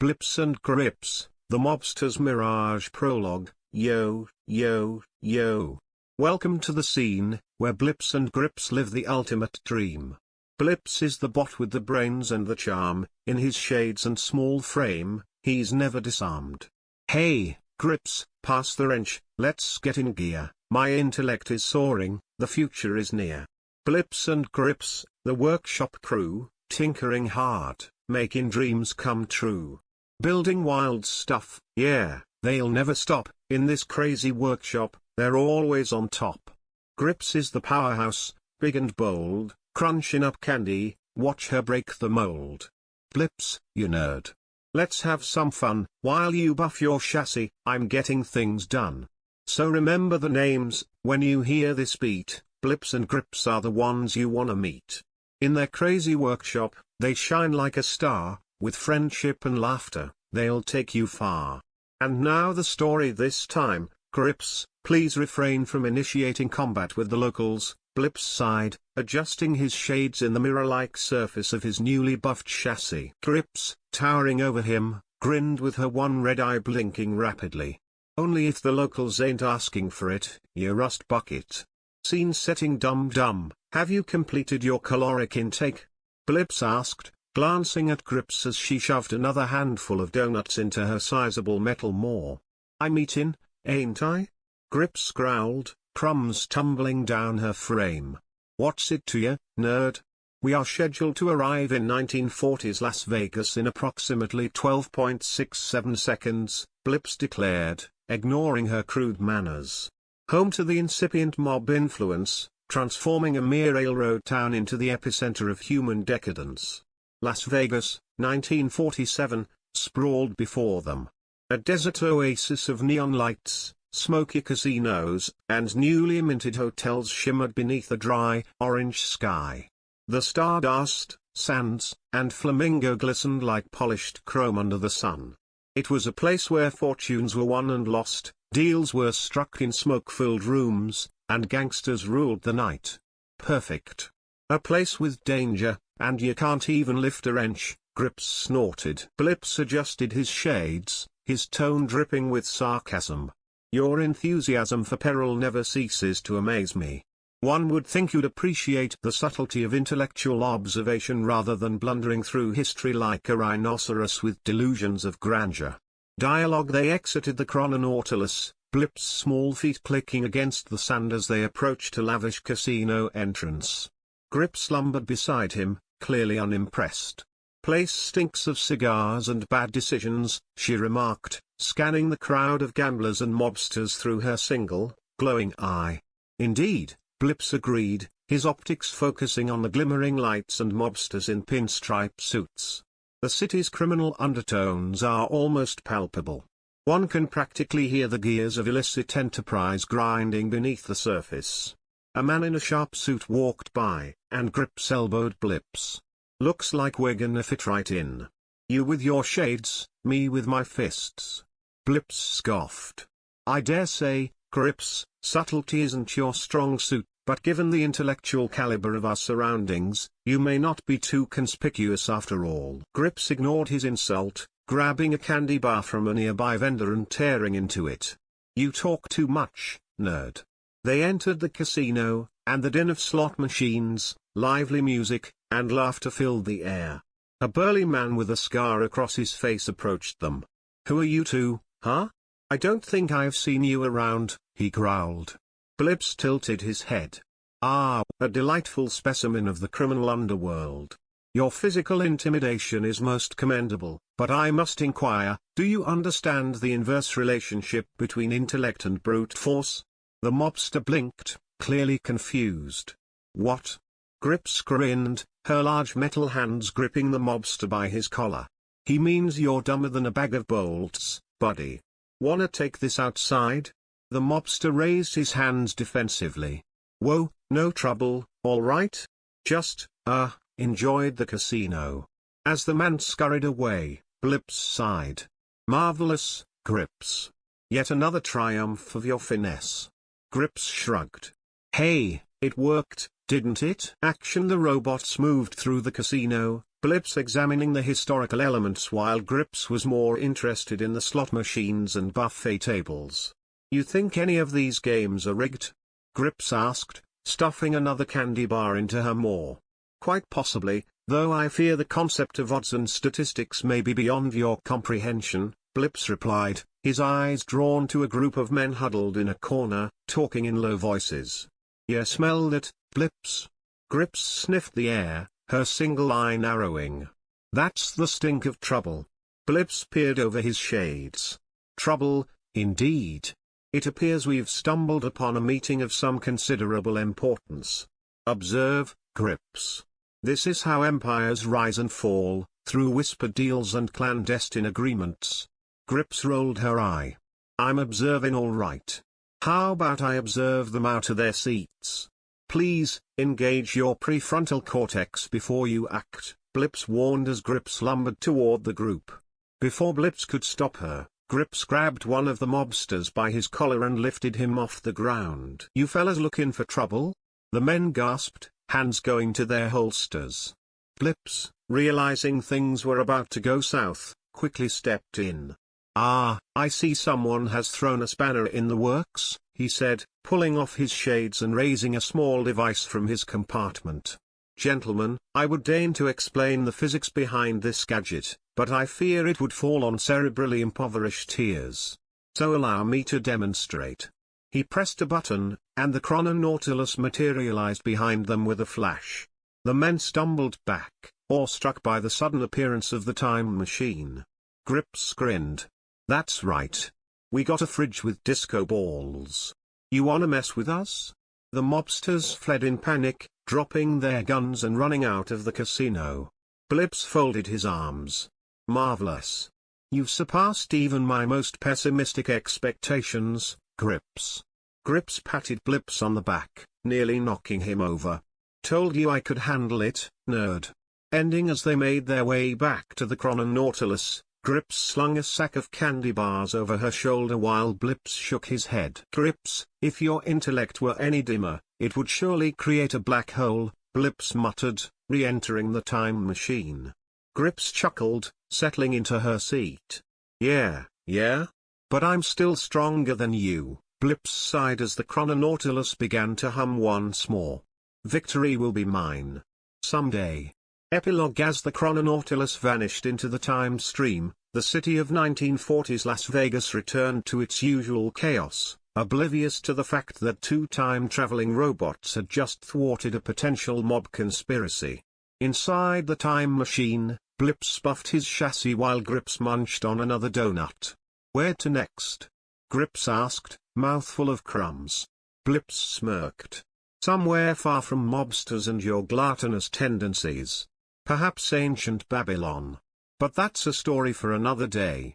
Blips and Grips, the Mobster's Mirage Prologue. Yo, yo, yo. Welcome to the scene, where Blips and Grips live the ultimate dream. Blips is the bot with the brains and the charm, in his shades and small frame, he's never disarmed. Hey, Grips, pass the wrench, let's get in gear, my intellect is soaring, the future is near. Blips and Grips, the workshop crew, tinkering hard, making dreams come true. Building wild stuff, yeah, they'll never stop, in this crazy workshop, they're always on top. Grips is the powerhouse, big and bold, crunching up candy, watch her break the mold. Blips, you nerd. Let's have some fun, while you buff your chassis, I'm getting things done. So remember the names, when you hear this beat, Blips and Grips are the ones you wanna meet. In their crazy workshop, they shine like a star, with friendship and laughter, they'll take you far. And now the story this time, Grips, please refrain from initiating combat with the locals. Blips sighed, adjusting his shades in the mirror-like surface of his newly buffed chassis. Grips, towering over him, grinned with her one red eye blinking rapidly. Only if the locals ain't asking for it, you rust bucket. Scene setting dum-dum, have you completed your caloric intake? Blips asked, glancing at Grips as she shoved another handful of donuts into her sizable metal maw. I'm eatin', ain't I? Grips growled, crumbs tumbling down her frame. What's it to ya, nerd? We are scheduled to arrive in 1940s Las Vegas in approximately 12.67 seconds, Blips declared, ignoring her crude manners. Home to the incipient mob influence, transforming a mere railroad town into the epicenter of human decadence. Las Vegas, 1947, sprawled before them. A desert oasis of neon lights, smoky casinos, and newly minted hotels shimmered beneath a dry, orange sky. The stardust, sands, and flamingo glistened like polished chrome under the sun. It was a place where fortunes were won and lost, deals were struck in smoke-filled rooms, and gangsters ruled the night. Perfect. A place with danger, and you can't even lift a wrench, Grips snorted. Blips adjusted his shades, his tone dripping with sarcasm. Your enthusiasm for peril never ceases to amaze me. One would think you'd appreciate the subtlety of intellectual observation rather than blundering through history like a rhinoceros with delusions of grandeur. Dialogue. They exited the Chrononautilus, Blips' small feet clicking against the sand as they approached a lavish casino entrance. Grips slumbered beside him, clearly unimpressed. Place stinks of cigars and bad decisions, she remarked, scanning the crowd of gamblers and mobsters through her single, glowing eye. Indeed, Blips agreed, his optics focusing on the glimmering lights and mobsters in pinstripe suits. The city's criminal undertones are almost palpable. One can practically hear the gears of illicit enterprise grinding beneath the surface. A man in a sharp suit walked by, and Grips elbowed Blips. Looks like we're gonna fit right in. You with your shades, me with my fists. Blips scoffed. I dare say, Grips, subtlety isn't your strong suit, but given the intellectual caliber of our surroundings, you may not be too conspicuous after all. Grips ignored his insult, grabbing a candy bar from a nearby vendor and tearing into it. You talk too much, nerd. They entered the casino, and the din of slot machines, lively music, and laughter filled the air. A burly man with a scar across his face approached them. Who are you two, huh? I don't think I've seen you around, he growled. Blips tilted his head. Ah, a delightful specimen of the criminal underworld. Your physical intimidation is most commendable, but I must inquire, do you understand the inverse relationship between intellect and brute force? The mobster blinked, clearly confused. What? Grips grinned, her large metal hands gripping the mobster by his collar. He means you're dumber than a bag of bolts, buddy. Wanna take this outside? The mobster raised his hands defensively. Whoa, no trouble, all right? Just, enjoyed the casino. As the man scurried away, Blips sighed. Marvelous, Grips. Yet another triumph of your finesse. Grips shrugged. Hey, it worked, didn't it? Action. The robots moved through the casino, Blips examining the historical elements while Grips was more interested in the slot machines and buffet tables. "You think any of these games are rigged?" Grips asked, stuffing another candy bar into her maw. "Quite possibly, though I fear the concept of odds and statistics may be beyond your comprehension," Blips replied, his eyes drawn to a group of men huddled in a corner, talking in low voices. "You smell that, Blips?" Grips sniffed the air, her single eye narrowing. "That's the stink of trouble." Blips peered over his shades. "Trouble, indeed. It appears we've stumbled upon a meeting of some considerable importance. Observe, Grips. This is how empires rise and fall, through whispered deals and clandestine agreements." Grips rolled her eye. "I'm observing all right. How about I observe them out of their seats?" "Please, engage your prefrontal cortex before you act," Blips warned as Grips lumbered toward the group. Before Blips could stop her, Grips grabbed one of the mobsters by his collar and lifted him off the ground. "You fellas looking for trouble?" The men gasped, hands going to their holsters. Blips, realizing things were about to go south, quickly stepped in. "Ah, I see someone has thrown a spanner in the works," he said, pulling off his shades and raising a small device from his compartment. "Gentlemen, I would deign to explain the physics behind this gadget, but I fear it would fall on cerebrally impoverished ears. So allow me to demonstrate." He pressed a button, and the chrononautilus materialized behind them with a flash. The men stumbled back, awestruck by the sudden appearance of the time machine. Grips grinned. "That's right. We got a fridge with disco balls. You wanna mess with us?" The mobsters fled in panic, dropping their guns and running out of the casino. Blips folded his arms. "Marvelous. You've surpassed even my most pessimistic expectations, Grips." Grips patted Blips on the back, nearly knocking him over. "Told you I could handle it, nerd." Ending as they made their way back to the chrononautilus, Grips slung a sack of candy bars over her shoulder while Blips shook his head. "Grips, if your intellect were any dimmer, it would surely create a black hole," Blips muttered, re-entering the time machine. Grips chuckled, settling into her seat. Yeah. But I'm still stronger than you," Blips sighed as the chrononautilus began to hum once more. "Victory will be mine. Someday." Epilogue. As the chrononautilus vanished into the time stream, the city of 1940s Las Vegas returned to its usual chaos, oblivious to the fact that two time-traveling robots had just thwarted a potential mob conspiracy. Inside the time machine, Blips spuffed his chassis while Grips munched on another donut. "Where to next?" Grips asked, mouthful of crumbs. Blips smirked. "Somewhere far from mobsters and your gluttonous tendencies. Perhaps ancient Babylon. But that's a story for another day."